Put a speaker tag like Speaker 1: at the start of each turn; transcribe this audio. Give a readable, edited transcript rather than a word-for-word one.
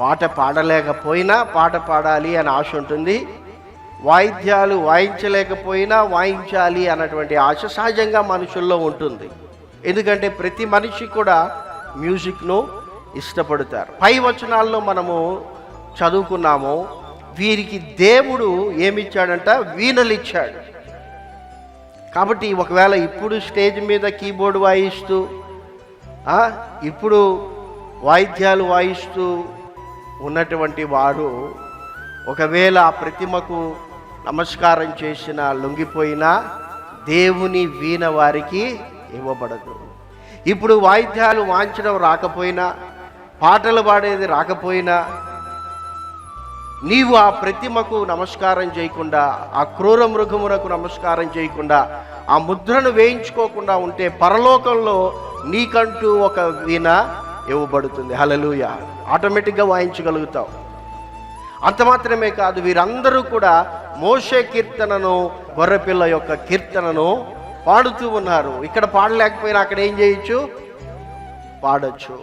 Speaker 1: పాట పాడలేకపోయినా పాట పాడాలి అని ఆశ ఉంటుంది, వాయిద్యాలు వాయించలేకపోయినా వాయించాలి అన్నటువంటి ఆశ సహజంగా మనుషుల్లో ఉంటుంది. ఎందుకంటే ప్రతి మనిషి కూడా మ్యూజిక్ను ఇష్టపడతారు. పై వచనాల్లో మనము చదువుకున్నాము, వీరికి దేవుడు ఏమిచ్చాడంట? వీణలు ఇచ్చాడు. కాబట్టి ఒకవేళ ఇప్పుడు స్టేజ్ మీద కీబోర్డ్ వాయిస్తూ ఇప్పుడు వాయిద్యాలు వాయిస్తూ ఉన్నటువంటి వారు ఒకవేళ ఆ ప్రతిమకు నమస్కారం చేసిన లొంగిపోయినా దేవుని వీణ వారికి ఇవ్వబడదు. ఇప్పుడు వాయిద్యాలు వాయించడం రాకపోయినా, పాటలు పాడేది రాకపోయినా, నీవు ఆ ప్రతిమకు నమస్కారం చేయకుండా, ఆ క్రూర మృగమునకు నమస్కారం చేయకుండా, ఆ ముద్రను వేయించుకోకుండా ఉంటే పరలోకంలో నీకంటూ ఒక వీణ ఇవ్వబడుతుంది. హల్లెలూయా. ఆటోమేటిక్గా వాయించగలుగుతావు. అంత మాత్రమే కాదు, వీరందరూ కూడా మోషే కీర్తనను, గొర్రెపిల్ల యొక్క కీర్తనను పాడుతూ ఉన్నారు. ఇక్కడ పాడలేకపోయినా అక్కడ ఏం చేయొచ్చు? పాడొచ్చు.